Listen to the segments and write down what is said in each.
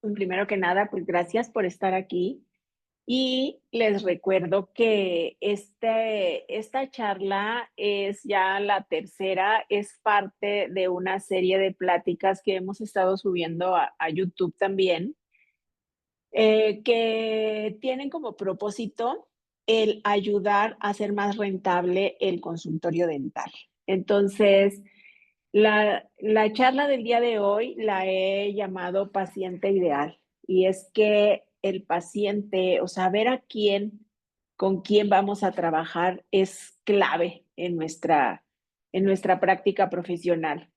Primero que nada, pues gracias por estar aquí y les recuerdo que esta charla es ya la tercera, es parte de una serie de pláticas que hemos estado subiendo a YouTube también, que tienen como propósito el ayudar a hacer más rentable el consultorio dental. Entonces, la charla del día de hoy la he llamado paciente ideal, y es que el paciente, o saber a quién, con quién vamos a trabajar es clave en nuestra práctica profesional.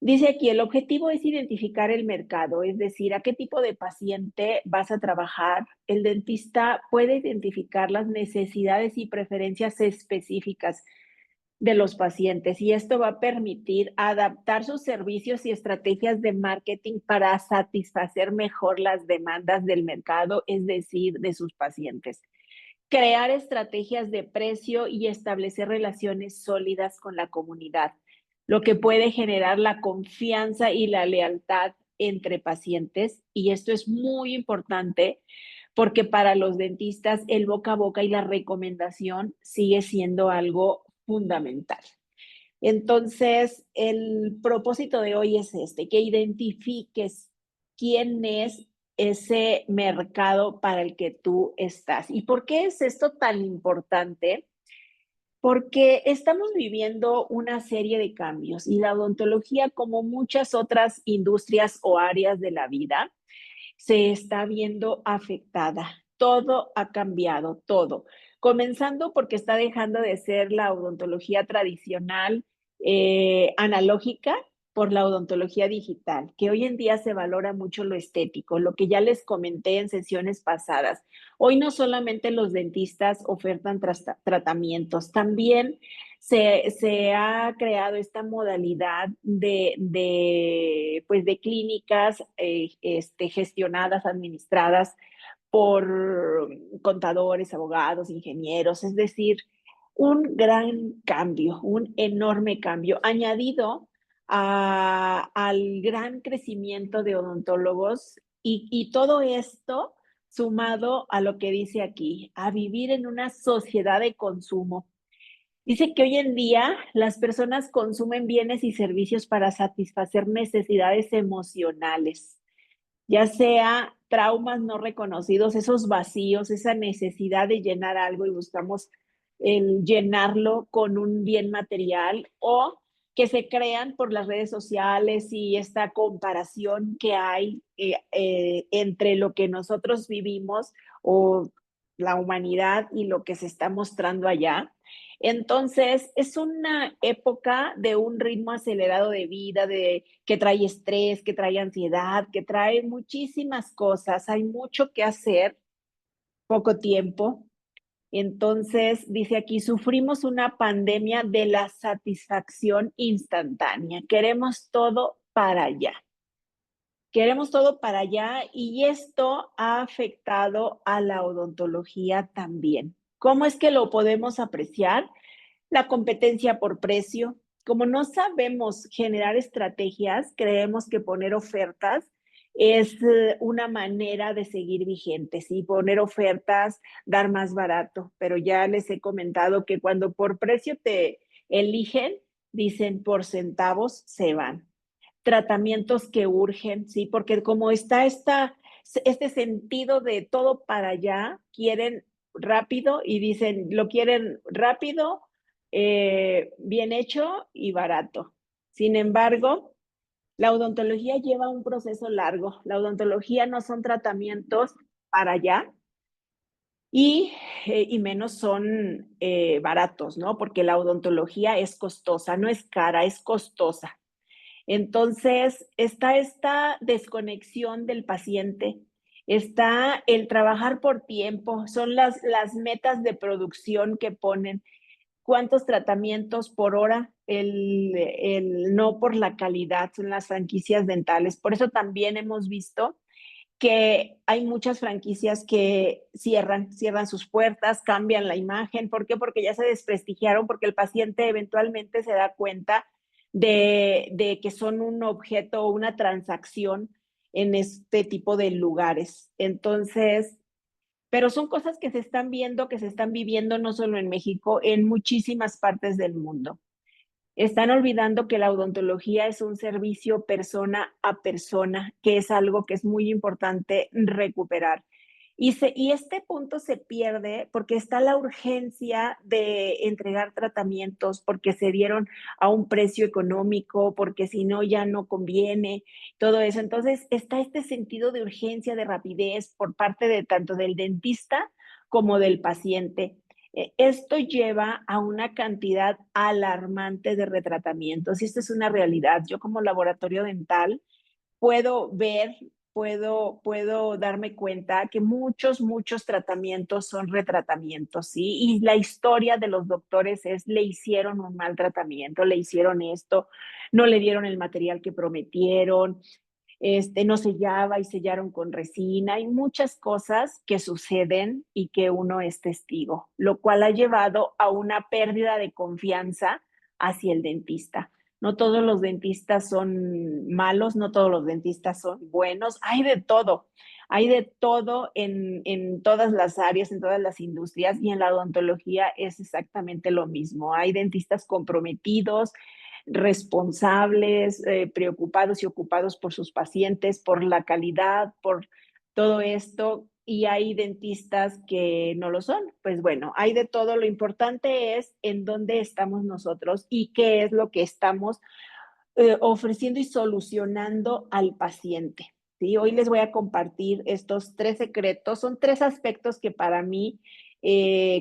Dice aquí, el objetivo es identificar el mercado, es decir, a qué tipo de paciente vas a trabajar. El dentista puede identificar las necesidades y preferencias específicas de los pacientes, y esto va a permitir adaptar sus servicios y estrategias de marketing para satisfacer mejor las demandas del mercado, es decir, de sus pacientes. Crear estrategias de precio y establecer relaciones sólidas con la comunidad, lo que puede generar la confianza y la lealtad entre pacientes. Y esto es muy importante porque para los dentistas el boca a boca y la recomendación sigue siendo algo fundamental. Entonces, el propósito de hoy es este, que identifiques quién es ese mercado para el que tú estás. ¿Y por qué es esto tan importante? Porque estamos viviendo una serie de cambios y la odontología, como muchas otras industrias o áreas de la vida, se está viendo afectada. Todo ha cambiado, todo. Comenzando porque está dejando de ser la odontología tradicional, analógica, por la odontología digital, que hoy en día se valora mucho lo estético, lo que ya les comenté en sesiones pasadas. Hoy no solamente los dentistas ofertan tratamientos, también se ha creado esta modalidad pues de clínicas gestionadas, administradas por contadores, abogados, ingenieros, es decir, un gran cambio, un enorme cambio, añadido al gran crecimiento de odontólogos y todo esto sumado a lo que dice aquí, a vivir en una sociedad de consumo. Dice que hoy en día las personas consumen bienes y servicios para satisfacer necesidades emocionales, ya sea traumas no reconocidos, esos vacíos, esa necesidad de llenar algo y buscamos el llenarlo con un bien material, o que se crean por las redes sociales y esta comparación que hay entre lo que nosotros vivimos o la humanidad y lo que se está mostrando allá. Entonces, es una época de un ritmo acelerado de vida, de que trae estrés, que trae ansiedad, que trae muchísimas cosas. Hay mucho que hacer, poco tiempo. Entonces, dice aquí, sufrimos una pandemia de la satisfacción instantánea. Queremos todo para allá. Queremos todo para allá y esto ha afectado a la odontología también. ¿Cómo es que lo podemos apreciar? La competencia por precio. Como no sabemos generar estrategias, creemos que poner ofertas es una manera de seguir vigentes y poner ofertas, dar más barato. Pero ya les he comentado que cuando por precio te eligen, dicen por centavos se van. Tratamientos que urgen, ¿sí? Porque como está este sentido de todo para allá, quieren rápido y dicen, lo quieren rápido, bien hecho y barato. Sin embargo, la odontología lleva un proceso largo. La odontología no son tratamientos para allá y menos son baratos, ¿no? Porque la odontología es costosa, no es cara, es costosa. Entonces, está esta desconexión del paciente, está el trabajar por tiempo, son las metas de producción que ponen, cuántos tratamientos por hora, no por la calidad, son las franquicias dentales. Por eso también hemos visto que hay muchas franquicias que cierran sus puertas, cambian la imagen. ¿Por qué? Porque ya se desprestigiaron, porque el paciente eventualmente se da cuenta de que son un objeto o una transacción en este tipo de lugares. Entonces, pero son cosas que se están viendo, que se están viviendo no solo en México, en muchísimas partes del mundo. Están olvidando que la odontología es un servicio persona a persona, que es algo que es muy importante recuperar. Y este punto se pierde porque está la urgencia de entregar tratamientos, porque se dieron a un precio económico, porque si no ya no conviene, todo eso. Entonces está este sentido de urgencia, de rapidez por parte de tanto del dentista como del paciente. Esto lleva a una cantidad alarmante de retratamientos y esto es una realidad. Yo como laboratorio dental puedo ver, puedo darme cuenta que muchos tratamientos son retratamientos, ¿sí? Y la historia de los doctores es, le hicieron un mal tratamiento, le hicieron esto, no le dieron el material que prometieron, no sellaba y sellaron con resina. Hay muchas cosas que suceden y que uno es testigo, lo cual ha llevado a una pérdida de confianza hacia el dentista. No todos los dentistas son malos, no todos los dentistas son buenos, hay de todo en todas las áreas, en todas las industrias y en la odontología es exactamente lo mismo. Hay dentistas comprometidos, responsables, preocupados y ocupados por sus pacientes, por la calidad, por todo esto, y hay dentistas que no lo son. Pues bueno, hay de todo. Lo importante es en dónde estamos nosotros y qué es lo que estamos ofreciendo y solucionando al paciente. ¿Sí? Hoy les voy a compartir estos 3 secretos. Son 3 aspectos que para mí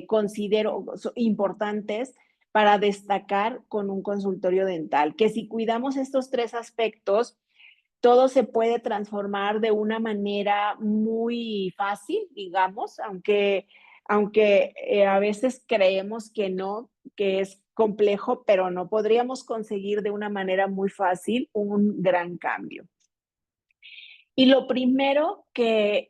considero importantes para destacar con un consultorio dental, que si cuidamos estos 3 aspectos, todo se puede transformar de una manera muy fácil, digamos, aunque a veces creemos que no, que es complejo, pero no podríamos conseguir de una manera muy fácil un gran cambio. Y lo primero que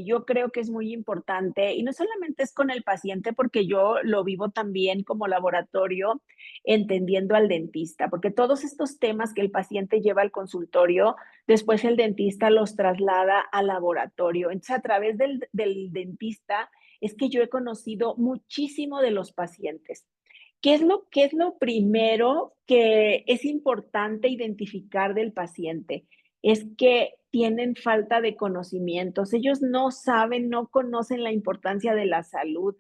yo creo que es muy importante, y no solamente es con el paciente, porque yo lo vivo también como laboratorio, entendiendo al dentista, porque todos estos temas que el paciente lleva al consultorio, después el dentista los traslada al laboratorio. Entonces, a través del dentista es que yo he conocido muchísimo de los pacientes. ¿Qué es lo primero que es importante identificar del paciente? Es que tienen falta de conocimientos. Ellos no saben, no conocen la importancia de la salud.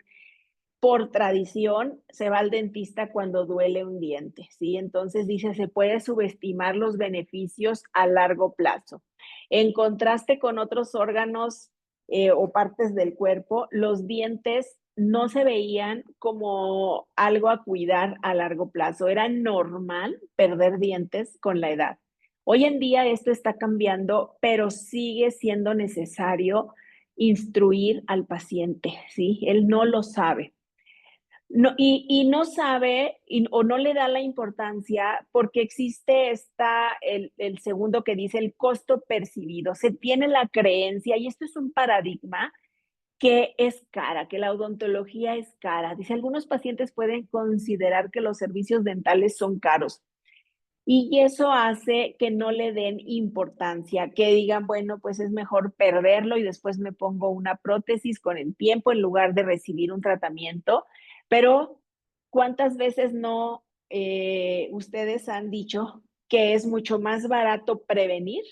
Por tradición, se va al dentista cuando duele un diente, ¿sí? Entonces dice, se puede subestimar los beneficios a largo plazo. En contraste con otros órganos o partes del cuerpo, los dientes no se veían como algo a cuidar a largo plazo. Era normal perder dientes con la edad. Hoy en día esto está cambiando, pero sigue siendo necesario instruir al paciente, ¿sí? Él no lo sabe. No, y no sabe o no le da la importancia porque existe el segundo que dice el costo percibido. Se tiene la creencia, y esto es un paradigma, que es cara, que la odontología es cara. Dice, algunos pacientes pueden considerar que los servicios dentales son caros. Y eso hace que no le den importancia, que digan, bueno, pues es mejor perderlo y después me pongo una prótesis con el tiempo en lugar de recibir un tratamiento. Pero, ¿cuántas veces no ustedes han dicho que es mucho más barato prevenir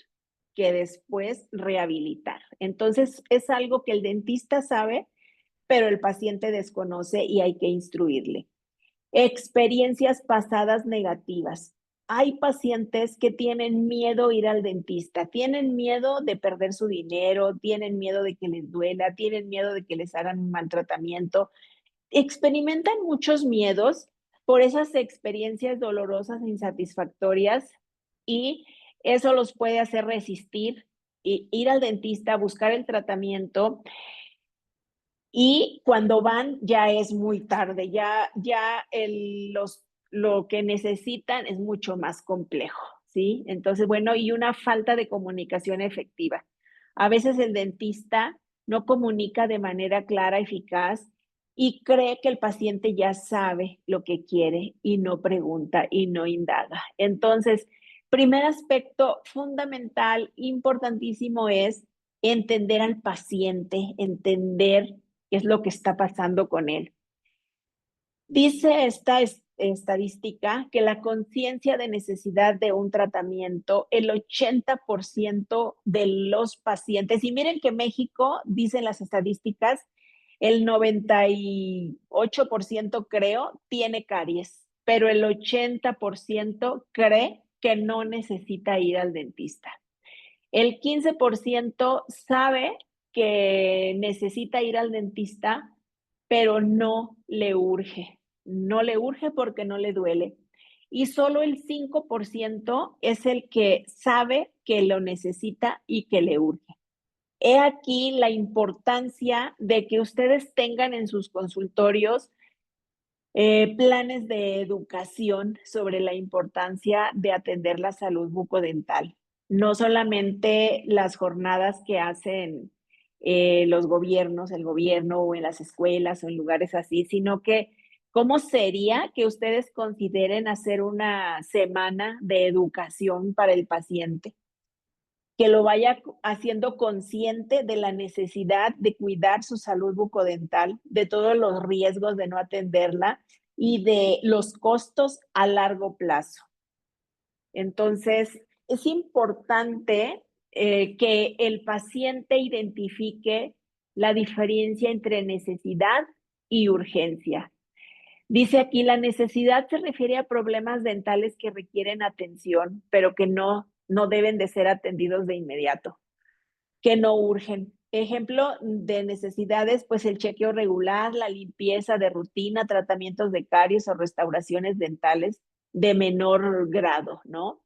que después rehabilitar? Entonces, es algo que el dentista sabe, pero el paciente desconoce y hay que instruirle. Experiencias pasadas negativas. Hay pacientes que tienen miedo a ir al dentista, tienen miedo de perder su dinero, tienen miedo de que les duela, tienen miedo de que les hagan un maltratamiento. Experimentan muchos miedos por esas experiencias dolorosas e insatisfactorias y eso los puede hacer resistir, y ir al dentista, buscar el tratamiento y cuando van ya es muy tarde, lo que necesitan es mucho más complejo, ¿sí? Entonces, bueno, y una falta de comunicación efectiva. A veces el dentista no comunica de manera clara, eficaz, y cree que el paciente ya sabe lo que quiere y no pregunta y no indaga. Entonces, Primer aspecto fundamental, importantísimo, es entender al paciente, entender qué es lo que está pasando con él. Dice esta estadística que la conciencia de necesidad de un tratamiento, el 80% de los pacientes, y miren que México, dicen las estadísticas, el 98% creo tiene caries, pero el 80% cree que no necesita ir al dentista. El 15% sabe que necesita ir al dentista, pero no le urge. No le urge porque no le duele. Y solo el 5% es el que sabe que lo necesita y que le urge. He aquí la importancia de que ustedes tengan en sus consultorios planes de educación sobre la importancia de atender la salud bucodental. No solamente las jornadas que hacen los gobiernos, el gobierno o en las escuelas o en lugares así, sino que cómo sería que ustedes consideren hacer una semana de educación para el paciente, que lo vaya haciendo consciente de la necesidad de cuidar su salud bucodental, de todos los riesgos de no atenderla y de los costos a largo plazo. Entonces, es importante que el paciente identifique la diferencia entre necesidad y urgencia. Dice aquí, la necesidad se refiere a problemas dentales que requieren atención, pero que no deben de ser atendidos de inmediato, que no urgen. Ejemplo de necesidades, pues el chequeo regular, la limpieza de rutina, tratamientos de caries o restauraciones dentales de menor grado, ¿no?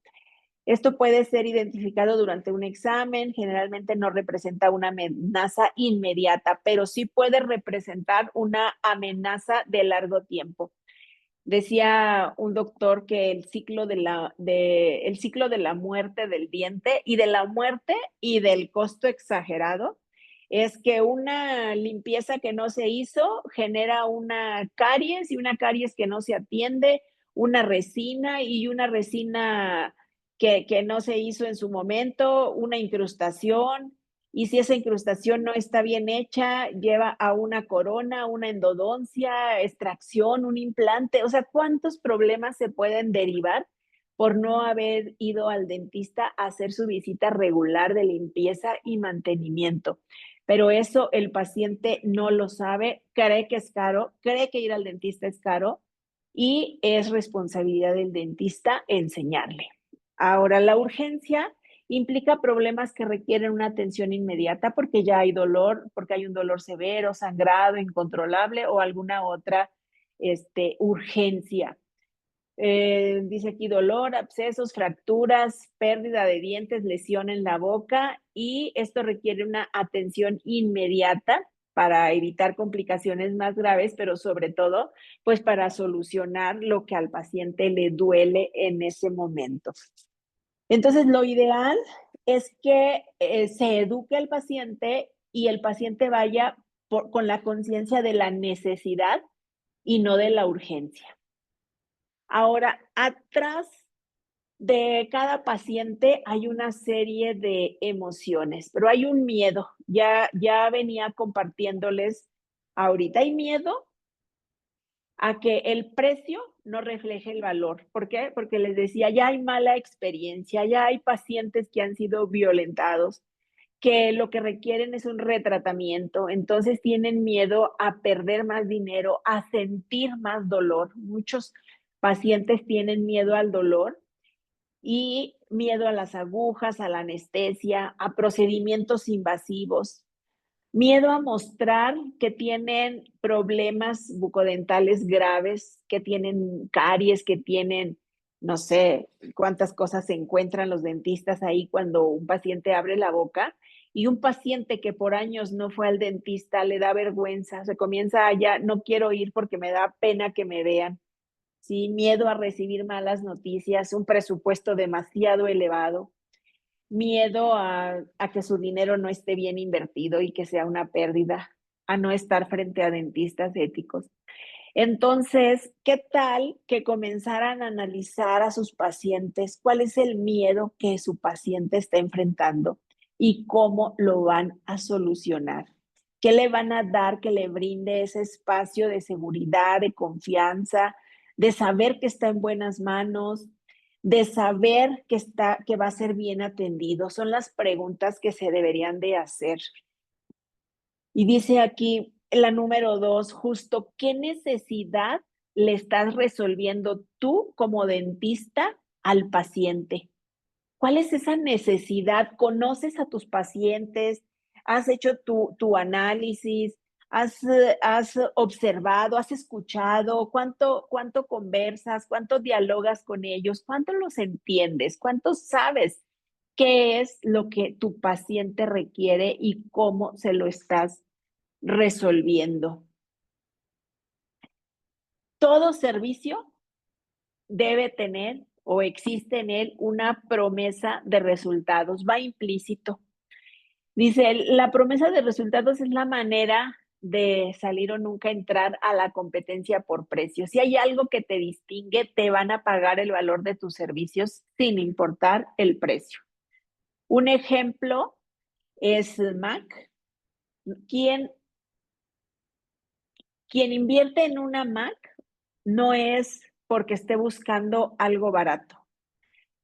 Esto puede ser identificado durante un examen, generalmente no representa una amenaza inmediata, pero sí puede representar una amenaza de largo tiempo. Decía un doctor que el ciclo de la muerte del diente y de la muerte y del costo exagerado es que una limpieza que no se hizo genera una caries y una caries que no se atiende, una resina que no se hizo en su momento, una incrustación, y si esa incrustación no está bien hecha, lleva a una corona, una endodoncia, extracción, un implante. O sea, ¿cuántos problemas se pueden derivar por no haber ido al dentista a hacer su visita regular de limpieza y mantenimiento? Pero eso el paciente no lo sabe, cree que es caro, cree que ir al dentista es caro y es responsabilidad del dentista enseñarle. Ahora, la urgencia implica problemas que requieren una atención inmediata porque ya hay dolor, porque hay un dolor severo, sangrado, incontrolable o alguna otra urgencia. Dice aquí dolor, abscesos, fracturas, pérdida de dientes, lesión en la boca y esto requiere una atención inmediata para evitar complicaciones más graves, pero sobre todo, pues para solucionar lo que al paciente le duele en ese momento. Entonces, lo ideal es que se eduque al paciente y el paciente vaya con la conciencia de la necesidad y no de la urgencia. Ahora, atrás de cada paciente hay una serie de emociones, pero hay un miedo. Ya venía compartiéndoles ahorita. Hay miedo a que el precio no refleje el valor. ¿Por qué? Porque les decía, ya hay mala experiencia, ya hay pacientes que han sido violentados, que lo que requieren es un retratamiento, entonces tienen miedo a perder más dinero, a sentir más dolor. Muchos pacientes tienen miedo al dolor y miedo a las agujas, a la anestesia, a procedimientos invasivos. Miedo a mostrar que tienen problemas bucodentales graves, que tienen caries, que tienen, no sé cuántas cosas se encuentran los dentistas ahí cuando un paciente abre la boca y un paciente que por años no fue al dentista le da vergüenza, se comienza a ya, no quiero ir porque me da pena que me vean, ¿sí? Miedo a recibir malas noticias, un presupuesto demasiado elevado, miedo a que su dinero no esté bien invertido y que sea una pérdida, a no estar frente a dentistas éticos. Entonces, ¿qué tal que comenzaran a analizar a sus pacientes? ¿Cuál es el miedo que su paciente está enfrentando y cómo lo van a solucionar? ¿Qué le van a dar que le brinde ese espacio de seguridad, de confianza, de saber que está en buenas manos, de saber que va a ser bien atendido? Son las preguntas que se deberían de hacer. Y dice aquí la número 2, justo, ¿qué necesidad le estás resolviendo tú como dentista al paciente? ¿Cuál es esa necesidad? ¿Conoces a tus pacientes? ¿Has hecho tu análisis? ¿Has observado? ¿Has escuchado? ¿Cuánto conversas? ¿Cuánto dialogas con ellos? ¿Cuánto los entiendes? ¿Cuánto sabes qué es lo que tu paciente requiere y cómo se lo estás resolviendo? Todo servicio debe tener o existe en él una promesa de resultados, va implícito. Dice, la promesa de resultados es la manera de salir o nunca entrar a la competencia por precio. Si hay algo que te distingue, te van a pagar el valor de tus servicios sin importar el precio. Un ejemplo es Mac. Quien, quien invierte en una Mac no es porque esté buscando algo barato.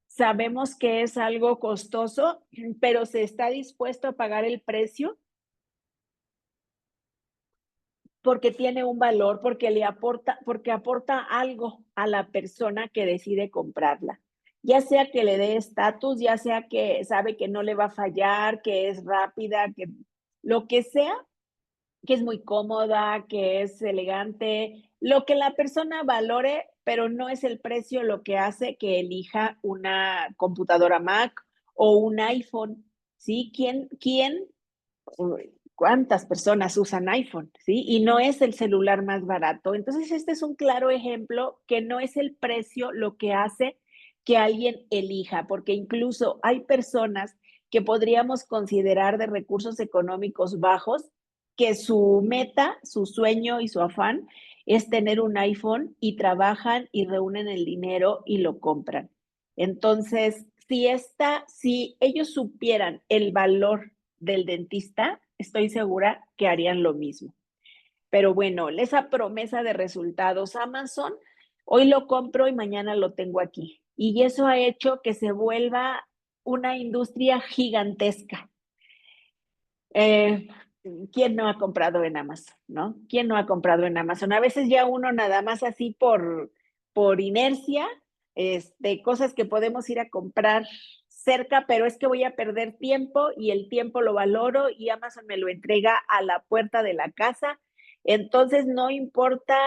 Sabemos que es algo costoso, pero se está dispuesto a pagar el precio porque tiene un valor, porque aporta algo a la persona que decide comprarla. Ya sea que le dé estatus, ya sea que sabe que no le va a fallar, que es rápida, que lo que sea, que es muy cómoda, que es elegante, lo que la persona valore, pero no es el precio lo que hace que elija una computadora Mac o un iPhone, ¿sí? ¿Cuántas personas usan iPhone, sí? Y no es el celular más barato. Entonces, este es un claro ejemplo que no es el precio lo que hace que alguien elija, porque incluso hay personas que podríamos considerar de recursos económicos bajos, que su meta, su sueño y su afán es tener un iPhone y trabajan y reúnen el dinero y lo compran. Entonces, si ellos supieran el valor del dentista, estoy segura que harían lo mismo. Pero bueno, esa promesa de resultados, Amazon, hoy lo compro y mañana lo tengo aquí. Y eso ha hecho que se vuelva una industria gigantesca. Eh, ¿Quién no ha comprado en Amazon, no? ¿Quién no ha comprado en Amazon? A veces ya uno nada más así por inercia, cosas que podemos ir a comprar cerca, pero es que voy a perder tiempo y el tiempo lo valoro y Amazon me lo entrega a la puerta de la casa. Entonces, no importa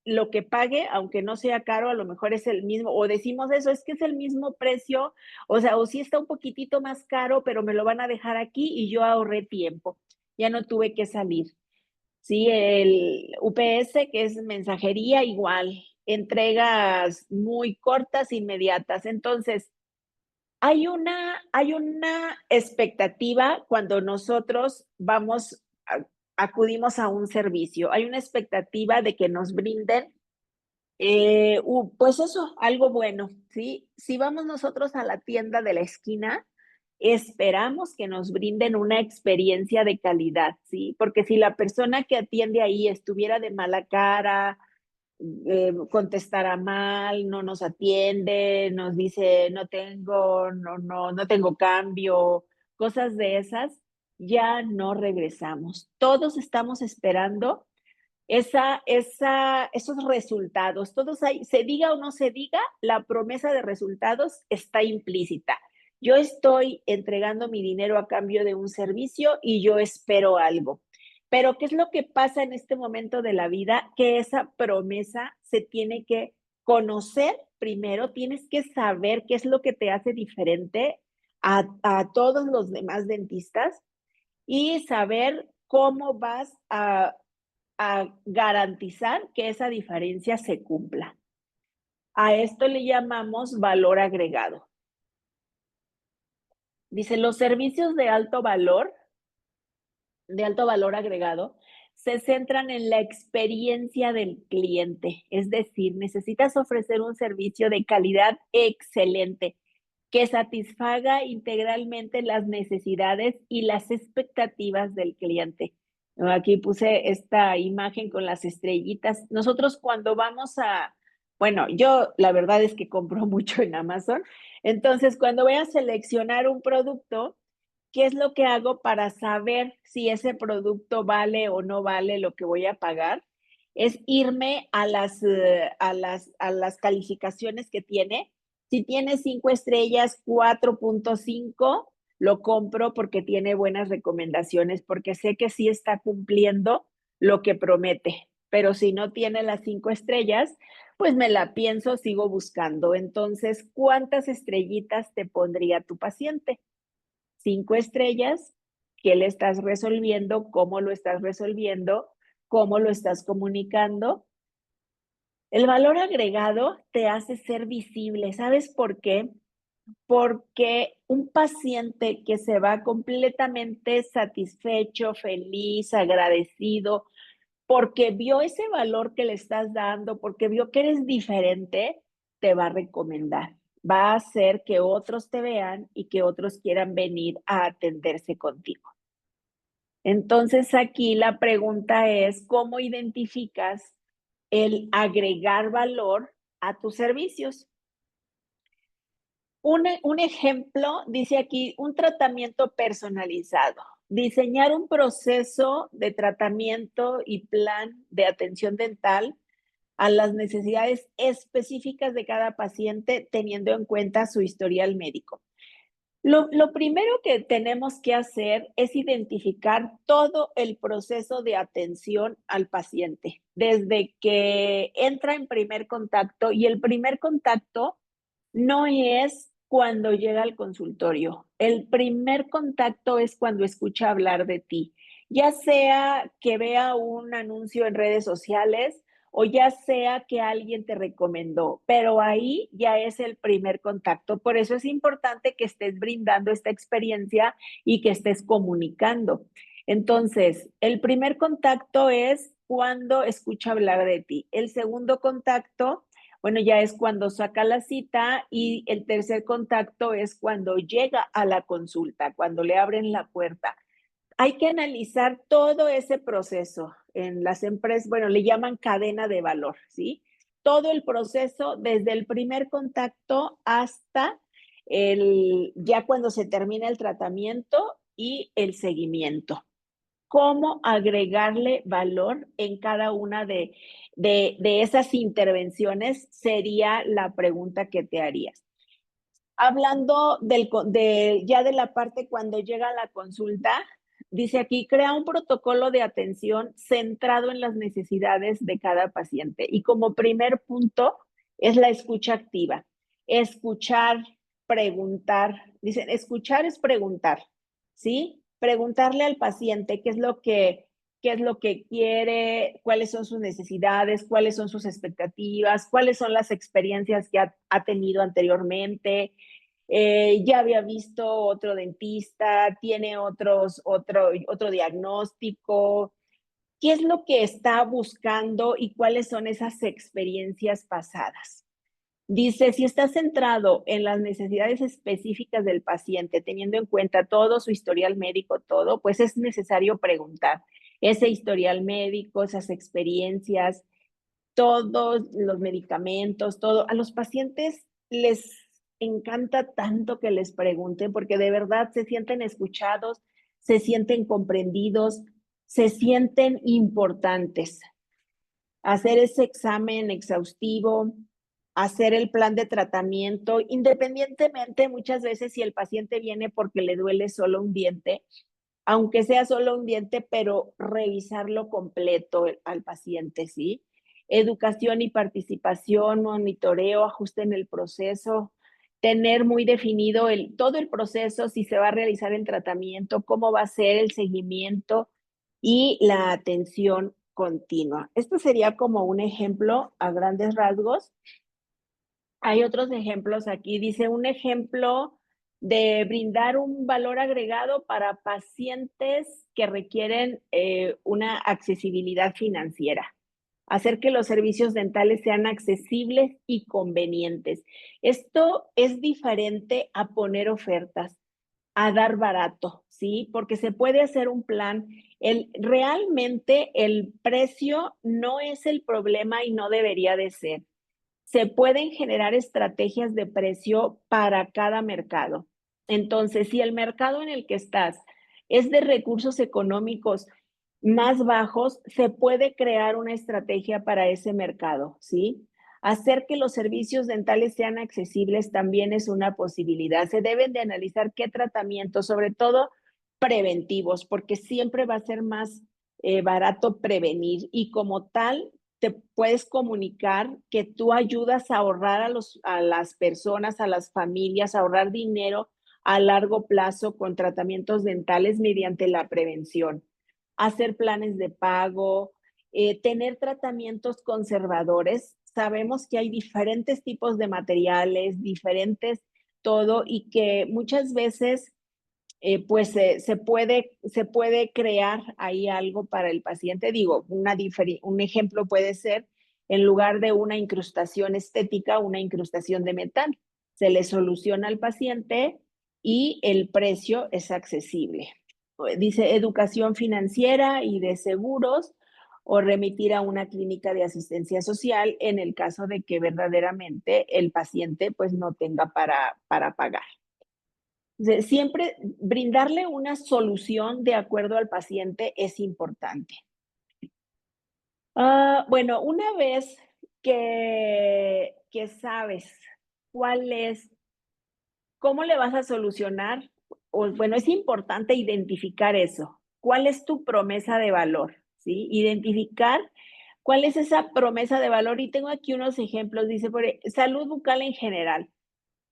lo que pague, aunque no sea caro, a lo mejor es el mismo, o decimos eso, es que es el mismo precio, o sea, o sí está un poquitito más caro, pero me lo van a dejar aquí y yo ahorré tiempo, ya no tuve que salir. Sí, el UPS, que es mensajería, igual, entregas muy cortas, inmediatas. Entonces, hay una expectativa cuando nosotros acudimos a un servicio. Hay una expectativa de que nos brinden pues eso, algo bueno, ¿sí? Si vamos nosotros a la tienda de la esquina, esperamos que nos brinden una experiencia de calidad, ¿sí? Porque si la persona que atiende ahí estuviera de mala cara, contestara mal, no nos atiende, nos dice no tengo cambio, cosas de esas, ya no regresamos. Todos estamos esperando esos resultados. Se diga o no se diga, la promesa de resultados está implícita. Yo estoy entregando mi dinero a cambio de un servicio y yo espero algo. Pero ¿qué es lo que pasa en este momento de la vida? Que esa promesa se tiene que conocer primero, tienes que saber qué es lo que te hace diferente a todos los demás dentistas y saber cómo vas a garantizar que esa diferencia se cumpla. A esto le llamamos valor agregado. Dice, los servicios de alto valor agregado, se centran en la experiencia del cliente, es decir, necesitas ofrecer un servicio de calidad excelente que satisfaga integralmente las necesidades y las expectativas del cliente. Aquí puse esta imagen con las estrellitas. Nosotros cuando vamos a, bueno, yo la verdad es que compro mucho en Amazon, entonces cuando voy a seleccionar un producto, ¿qué es lo que hago para saber si ese producto vale o no vale lo que voy a pagar? Es irme a las calificaciones que tiene. Si tiene 5 estrellas, 4.5, lo compro porque tiene buenas recomendaciones, porque sé que sí está cumpliendo lo que promete. Pero si no tiene las 5 estrellas, pues me la pienso, sigo buscando. Entonces, ¿cuántas estrellitas te pondría tu paciente? 5 estrellas, ¿qué le estás resolviendo? ¿Cómo lo estás resolviendo? ¿Cómo lo estás comunicando? El valor agregado te hace ser visible, ¿sabes por qué? Porque un paciente que se va completamente satisfecho, feliz, agradecido, porque vio ese valor que le estás dando, porque vio que eres diferente, te va a recomendar. Va a hacer que otros te vean y que otros quieran venir a atenderse contigo. Entonces, aquí la pregunta es, ¿cómo identificas el agregar valor a tus servicios? Un ejemplo, dice aquí, un tratamiento personalizado. Diseñar un proceso de tratamiento y plan de atención dental a las necesidades específicas de cada paciente, teniendo en cuenta su historial médico. Lo primero que tenemos que hacer es identificar todo el proceso de atención al paciente, desde que entra en primer contacto, y el primer contacto no es cuando llega al consultorio. El primer contacto es cuando escucha hablar de ti, ya sea que vea un anuncio en redes sociales o ya sea que alguien te recomendó, pero ahí ya es el primer contacto. Por eso es importante que estés brindando esta experiencia y que estés comunicando. Entonces, el primer contacto es cuando escucha hablar de ti. El segundo contacto, bueno, ya es cuando saca la cita, y el tercer contacto es cuando llega a la consulta, cuando le abren la puerta. Hay que analizar todo ese proceso. En las empresas, bueno, le llaman cadena de valor, ¿sí? Todo el proceso desde el primer contacto hasta ya cuando se termina el tratamiento y el seguimiento. ¿Cómo agregarle valor en cada una de esas intervenciones? Sería la pregunta que te harías. Hablando ya de la parte cuando llega la consulta, dice aquí, crea un protocolo de atención centrado en las necesidades de cada paciente. Y como primer punto es la escucha activa. Escuchar, preguntar. Dicen, escuchar es preguntar, ¿sí? Preguntarle al paciente qué es lo que quiere, cuáles son sus necesidades, cuáles son sus expectativas, cuáles son las experiencias que ha tenido anteriormente. Ya había visto otro dentista, tiene otro diagnóstico. ¿Qué es lo que está buscando y cuáles son esas experiencias pasadas? Dice, si está centrado en las necesidades específicas del paciente, teniendo en cuenta todo su historial médico, todo, pues es necesario preguntar ese historial médico, esas experiencias, todos los medicamentos, todo. A los pacientes les encanta tanto que les pregunten, porque de verdad se sienten escuchados, se sienten comprendidos, se sienten importantes. Hacer ese examen exhaustivo, hacer el plan de tratamiento, independientemente muchas veces si el paciente viene porque le duele solo un diente, aunque sea solo un diente, pero revisarlo completo al paciente, ¿sí? Educación y participación, monitoreo, ajuste en el proceso, tener muy definido todo el proceso, si se va a realizar el tratamiento, cómo va a ser el seguimiento y la atención continua. Esto sería como un ejemplo a grandes rasgos. Hay otros ejemplos aquí. Dice un ejemplo de brindar un valor agregado para pacientes que requieren una accesibilidad financiera, hacer que los servicios dentales sean accesibles y convenientes. Esto es diferente a poner ofertas, a dar barato, ¿sí? Porque se puede hacer un plan. Realmente el precio no es el problema y no debería de ser. Se pueden generar estrategias de precio para cada mercado. Entonces, si el mercado en el que estás es de recursos económicos más bajos, se puede crear una estrategia para ese mercado, ¿sí? Hacer que los servicios dentales sean accesibles también es una posibilidad. Se deben de analizar qué tratamientos, sobre todo preventivos, porque siempre va a ser más barato prevenir y como tal te puedes comunicar que tú ayudas a ahorrar a las personas, a las familias, a ahorrar dinero a largo plazo con tratamientos dentales mediante la prevención. Hacer planes de pago, tener tratamientos conservadores. Sabemos que hay diferentes tipos de materiales, diferentes todo, y que muchas veces pues se puede crear ahí algo para el paciente. Digo, un ejemplo puede ser, en lugar de una incrustación estética, una incrustación de metal. Se le soluciona al paciente y el precio es accesible. Dice educación financiera y de seguros o remitir a una clínica de asistencia social en el caso de que verdaderamente el paciente pues no tenga para pagar. Siempre brindarle una solución de acuerdo al paciente es importante. Bueno, una vez que sabes cuál es, cómo le vas a solucionar, o bueno, es importante identificar eso. ¿Cuál es tu promesa de valor? ¿Sí? Identificar cuál es esa promesa de valor. Y tengo aquí unos ejemplos. Dice, salud bucal en general.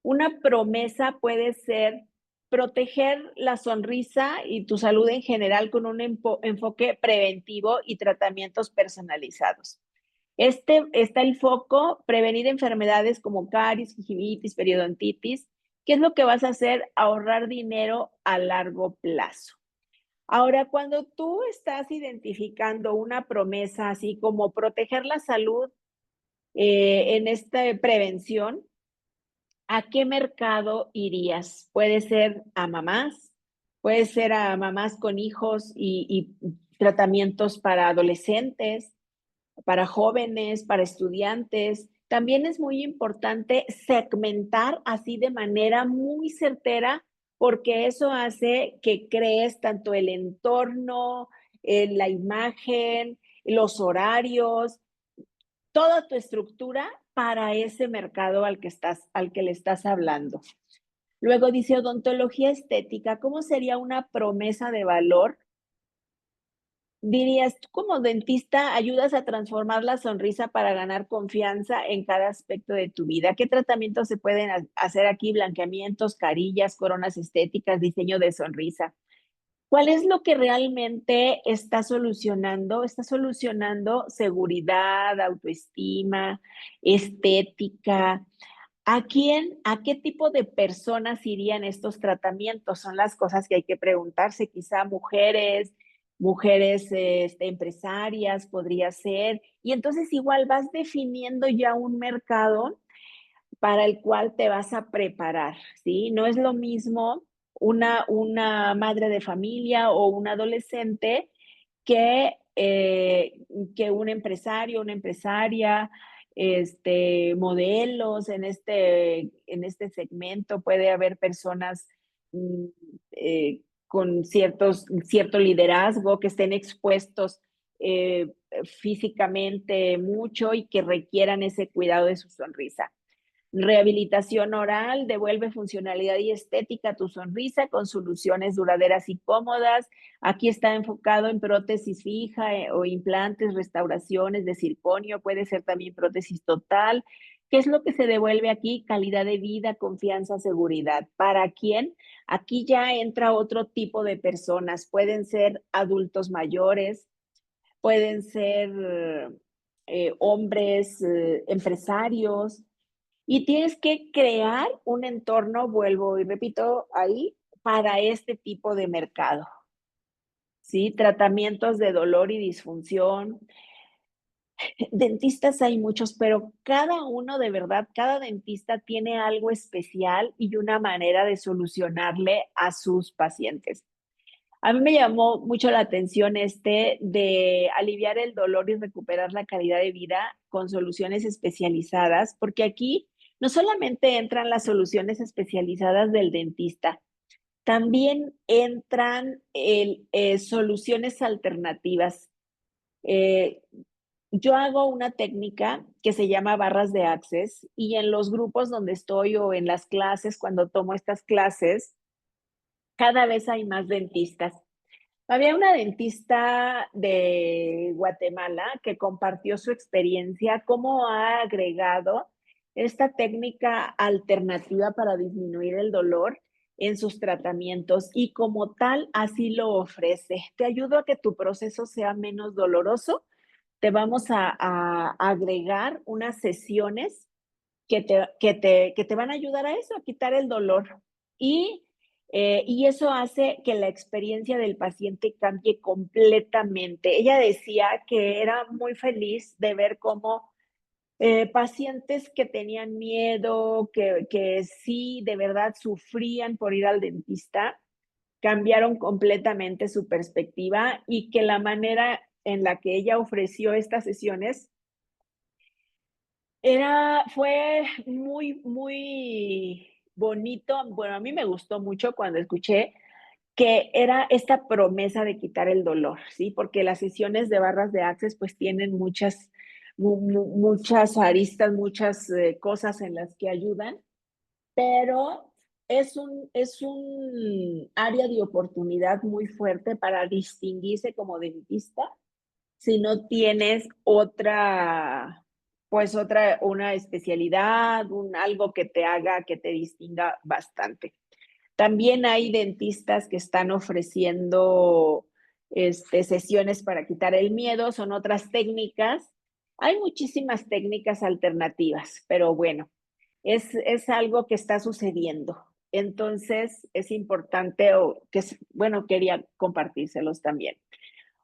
Una promesa puede ser proteger la sonrisa y tu salud en general con un enfoque preventivo y tratamientos personalizados. Está el foco, prevenir enfermedades como caries, gingivitis, periodontitis. ¿Qué es lo que vas a hacer? Ahorrar dinero a largo plazo. Ahora, cuando tú estás identificando una promesa así como proteger la salud en esta prevención, ¿a qué mercado irías? Puede ser a mamás, puede ser a mamás con hijos y tratamientos para adolescentes, para jóvenes, para estudiantes. También es muy importante segmentar así de manera muy certera, porque eso hace que crees tanto el entorno, la imagen, los horarios, toda tu estructura para ese mercado al que le estás hablando. Luego dice odontología estética, ¿cómo sería una promesa de valor? Dirías, tú como dentista ayudas a transformar la sonrisa para ganar confianza en cada aspecto de tu vida. ¿Qué tratamientos se pueden hacer aquí? Blanqueamientos, carillas, coronas estéticas, diseño de sonrisa. ¿Cuál es lo que realmente está solucionando? Está solucionando seguridad, autoestima, estética. ¿A qué tipo de personas irían estos tratamientos? Son las cosas que hay que preguntarse. Quizá mujeres empresarias podría ser. Y entonces igual vas definiendo ya un mercado para el cual te vas a preparar, ¿sí? No es lo mismo una madre de familia o un adolescente que un empresario, una empresaria, modelos en este segmento. Puede haber personas mm, con cierto liderazgo que estén expuestos físicamente mucho y que requieran ese cuidado de su sonrisa. Rehabilitación oral, devuelve funcionalidad y estética a tu sonrisa con soluciones duraderas y cómodas. Aquí está enfocado en prótesis fija o implantes, restauraciones de circonio, puede ser también prótesis total. ¿Qué es lo que se devuelve aquí? Calidad de vida, confianza, seguridad. ¿Para quién? Aquí ya entra otro tipo de personas. Pueden ser adultos mayores, pueden ser hombres, empresarios, y tienes que crear un entorno, vuelvo y repito ahí, para este tipo de mercado, ¿sí? Tratamientos de dolor y disfunción. Dentistas hay muchos, pero cada uno de verdad, cada dentista tiene algo especial y una manera de solucionarle a sus pacientes. A mí me llamó mucho la atención de aliviar el dolor y recuperar la calidad de vida con soluciones especializadas, porque aquí no solamente entran las soluciones especializadas del dentista, también entran soluciones alternativas. Eh, yo hago una técnica que se llama barras de Access y en los grupos donde estoy o en las clases, cuando tomo estas clases, cada vez hay más dentistas. Había una dentista de Guatemala que compartió su experiencia, cómo ha agregado esta técnica alternativa para disminuir el dolor en sus tratamientos y como tal así lo ofrece. Te ayudo a que tu proceso sea menos doloroso. Te vamos a agregar unas sesiones que te van a ayudar a eso, a quitar el dolor. Y, y eso hace que la experiencia del paciente cambie completamente. Ella decía que era muy feliz de ver cómo pacientes que tenían miedo, que sí de verdad sufrían por ir al dentista, cambiaron completamente su perspectiva y que la manera en la que ella ofreció estas sesiones fue muy, muy bonito. Bueno, a mí me gustó mucho cuando escuché que era esta promesa de quitar el dolor, ¿sí? Porque las sesiones de barras de Access, pues, tienen muchas aristas, muchas, cosas en las que ayudan, pero es un área de oportunidad muy fuerte para distinguirse como dentista si no tienes otra, pues una especialidad, algo que te haga, que te distinga bastante. También hay dentistas que están ofreciendo sesiones para quitar el miedo, son otras técnicas. Hay muchísimas técnicas alternativas, pero bueno, es algo que está sucediendo. Entonces, es importante, bueno, quería compartírselos también.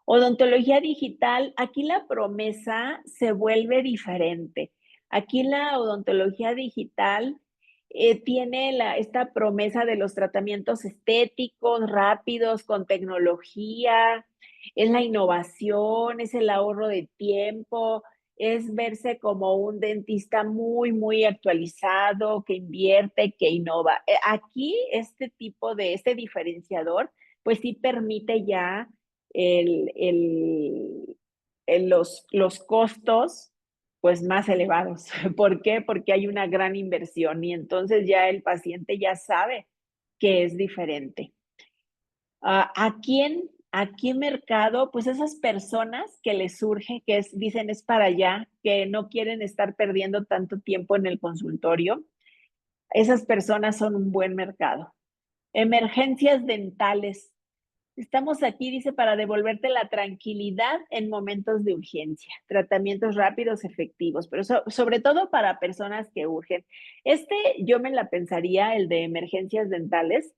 Odontología digital, aquí la promesa se vuelve diferente. Aquí la odontología digital tiene esta promesa de los tratamientos estéticos, rápidos, con tecnología, es la innovación, es el ahorro de tiempo, es verse como un dentista muy, muy actualizado, que invierte, que innova. Aquí este diferenciador, pues sí permite ya el, el, los costos pues más elevados. ¿Por qué? Porque hay una gran inversión y entonces ya el paciente ya sabe que es diferente. ¿A quién mercado? Pues esas personas que les surge, dicen es para allá, que no quieren estar perdiendo tanto tiempo en el consultorio. Esas personas son un buen mercado. Emergencias dentales. Estamos aquí, dice, para devolverte la tranquilidad en momentos de urgencia, tratamientos rápidos, efectivos, pero sobre todo para personas que urgen. Yo me la pensaría, el de emergencias dentales,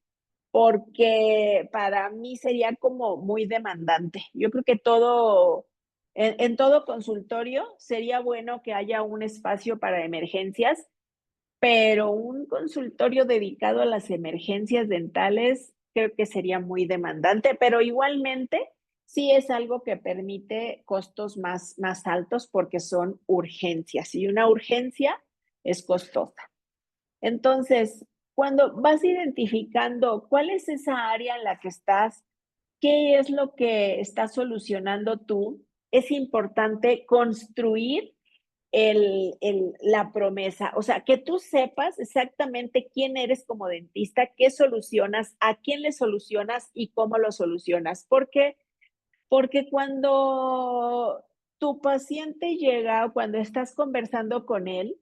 porque para mí sería como muy demandante. Yo creo que en todo consultorio sería bueno que haya un espacio para emergencias, pero un consultorio dedicado a las emergencias dentales creo que sería muy demandante, pero igualmente sí es algo que permite costos más altos porque son urgencias y una urgencia es costosa. Entonces, cuando vas identificando cuál es esa área en la que estás, qué es lo que estás solucionando tú, es importante construir la promesa, o sea, que tú sepas exactamente quién eres como dentista, qué solucionas, a quién le solucionas y cómo lo solucionas. ¿Por qué? Porque cuando tu paciente llega o cuando estás conversando con él,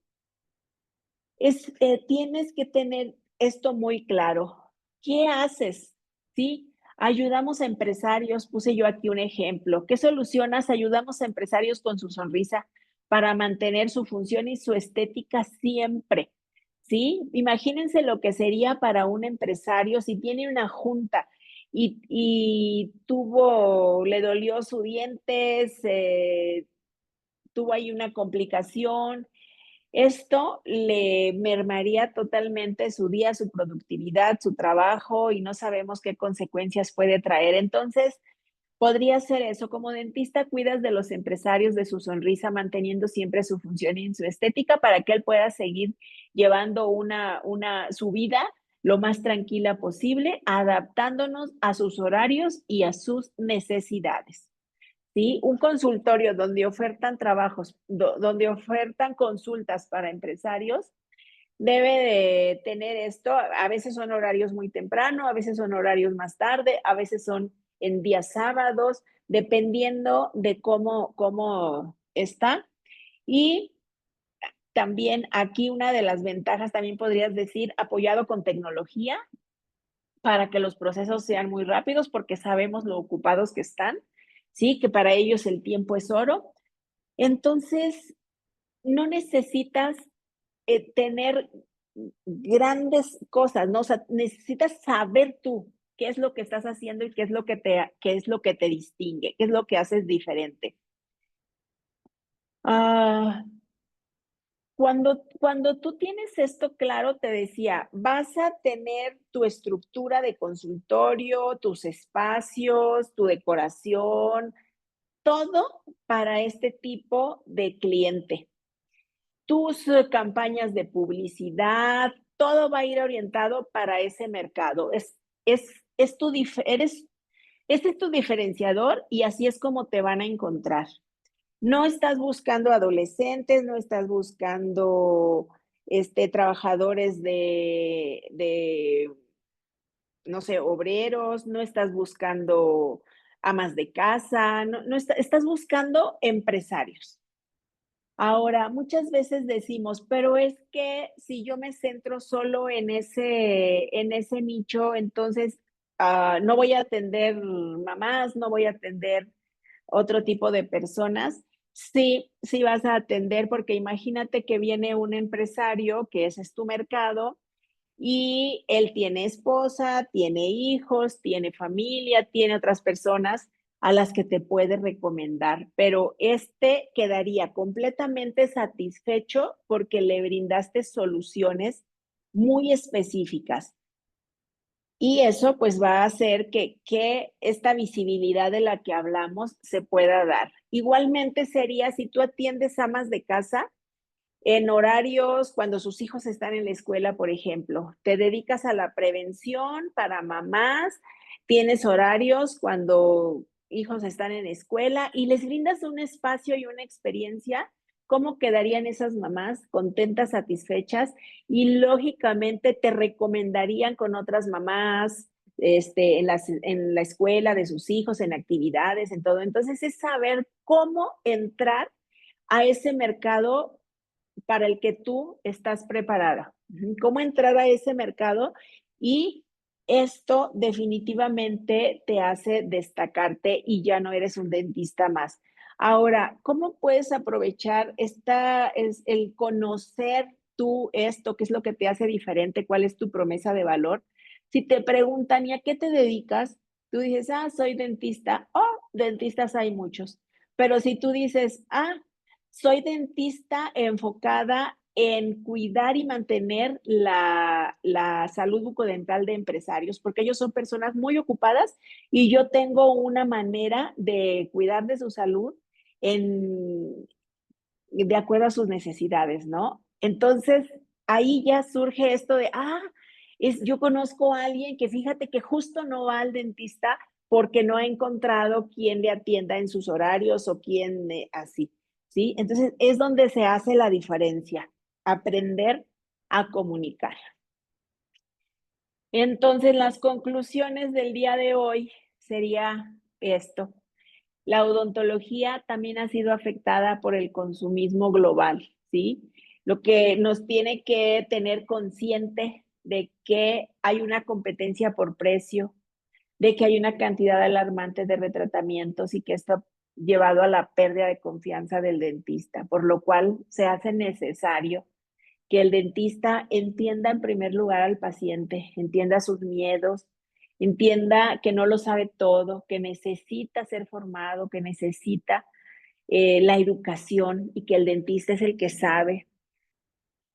tienes que tener esto muy claro. ¿Qué haces? ¿Sí? Ayudamos a empresarios, puse yo aquí un ejemplo. ¿Qué solucionas? Ayudamos a empresarios con su sonrisa para mantener su función y su estética siempre. ¿sí? Imagínense lo que sería para un empresario si tiene una junta y le dolió su diente, tuvo ahí una complicación. Esto le mermaría totalmente su día, su productividad, su trabajo y no sabemos qué consecuencias puede traer. Entonces, podría ser eso. Como dentista, cuidas de los empresarios, de su sonrisa, manteniendo siempre su función y su estética para que él pueda seguir llevando su vida lo más tranquila posible, adaptándonos a sus horarios y a sus necesidades. ¿Sí? Un consultorio donde ofertan trabajos, donde ofertan consultas para empresarios, debe de tener esto. A veces son horarios muy temprano, a veces son horarios más tarde, a veces son en días sábados, dependiendo de cómo está. Y también aquí una de las ventajas, también podrías decir, apoyado con tecnología para que los procesos sean muy rápidos, porque sabemos lo ocupados que están, ¿sí? Que para ellos el tiempo es oro. Entonces, no necesitas tener grandes cosas, ¿no? O sea, necesitas saber tú qué es lo que estás haciendo y qué es lo que te distingue, qué es lo que haces diferente. Ah, cuando tú tienes esto claro, te decía, vas a tener tu estructura de consultorio, tus espacios, tu decoración, todo para este tipo de cliente. Tus campañas de publicidad, todo va a ir orientado para ese mercado. Es tu este es tu diferenciador y así es como te van a encontrar. No estás buscando adolescentes, no estás buscando trabajadores no sé, obreros, no estás buscando amas de casa, estás buscando empresarios. Ahora, muchas veces decimos, pero es que si yo me centro solo en ese nicho, entonces no voy a atender mamás, no voy a atender otro tipo de personas. Sí, sí vas a atender, porque imagínate que viene un empresario, que ese es tu mercado, y él tiene esposa, tiene hijos, tiene familia, tiene otras personas a las que te puede recomendar, pero quedaría completamente satisfecho porque le brindaste soluciones muy específicas. Y eso pues va a hacer que esta visibilidad de la que hablamos se pueda dar. Igualmente sería si tú atiendes amas de casa, en horarios cuando sus hijos están en la escuela, por ejemplo, te dedicas a la prevención para mamás, tienes horarios cuando hijos están en escuela y les brindas un espacio y una experiencia. ¿Cómo quedarían esas mamás contentas, satisfechas? Y lógicamente te recomendarían con otras mamás, en la escuela de sus hijos, en actividades, en todo. Entonces es saber cómo entrar a ese mercado para el que tú estás preparada. Cómo entrar a ese mercado, y esto definitivamente te hace destacarte y ya no eres un dentista más. Ahora, ¿cómo puedes aprovechar el conocer tú esto? ¿Qué es lo que te hace diferente? ¿Cuál es tu promesa de valor? Si te preguntan, ¿y a qué te dedicas? Tú dices, soy dentista. Oh, dentistas hay muchos. Pero si tú dices, soy dentista enfocada en cuidar y mantener la salud bucodental de empresarios, porque ellos son personas muy ocupadas y yo tengo una manera de cuidar de su salud en, de acuerdo a sus necesidades, ¿no? Entonces, ahí ya surge esto de, yo conozco a alguien que fíjate que justo no va al dentista porque no ha encontrado quien le atienda en sus horarios o quien así, ¿sí? Entonces, es donde se hace la diferencia, aprender a comunicar. Entonces, las conclusiones del día de hoy sería esto. La odontología también ha sido afectada por el consumismo global, ¿sí? Lo que nos tiene que tener consciente de que hay una competencia por precio, de que hay una cantidad alarmante de retratamientos y que esto ha llevado a la pérdida de confianza del dentista, por lo cual se hace necesario que el dentista entienda en primer lugar al paciente, entienda sus miedos, entienda que no lo sabe todo, que necesita ser formado, que necesita la educación y que el dentista es el que sabe,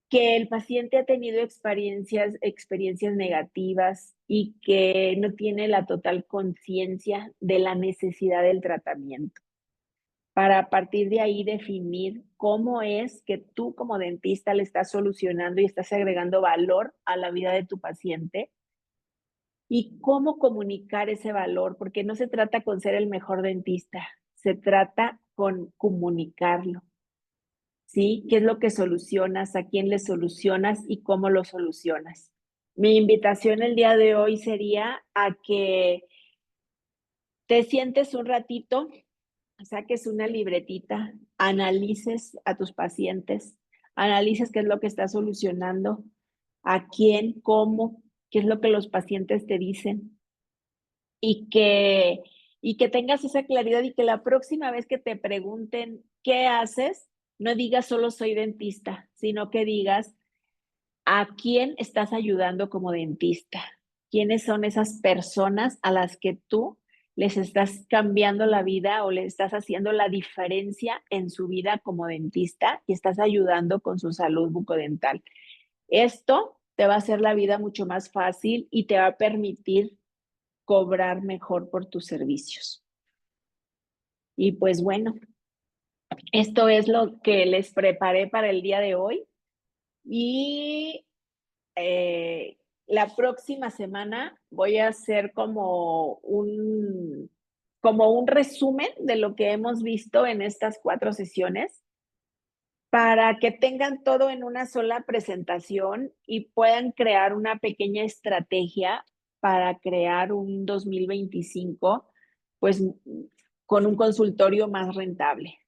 que el paciente ha tenido experiencias negativas y que no tiene la total conciencia de la necesidad del tratamiento. Para a partir de ahí definir cómo es que tú como dentista le estás solucionando y estás agregando valor a la vida de tu paciente y cómo comunicar ese valor, porque no se trata con ser el mejor dentista, se trata con comunicarlo. ¿Sí? ¿Qué es lo que solucionas? ¿A quién le solucionas? ¿Y cómo lo solucionas? Mi invitación el día de hoy sería a que te sientes un ratito, saques una libretita, analices a tus pacientes, analices qué es lo que está solucionando, a quién, cómo, qué es lo que los pacientes te dicen y que, y que tengas esa claridad y que la próxima vez que te pregunten qué haces, no digas solo soy dentista, sino que digas a quién estás ayudando como dentista. ¿Quiénes son esas personas a las que tú les estás cambiando la vida o le estás haciendo la diferencia en su vida como dentista y estás ayudando con su salud bucodental? Esto te va a hacer la vida mucho más fácil y te va a permitir cobrar mejor por tus servicios. Y pues bueno, esto es lo que les preparé para el día de hoy y eh, la próxima semana voy a hacer como un resumen de lo que hemos visto en estas 4 sesiones para que tengan todo en una sola presentación y puedan crear una pequeña estrategia para crear un 2025, pues, con un consultorio más rentable.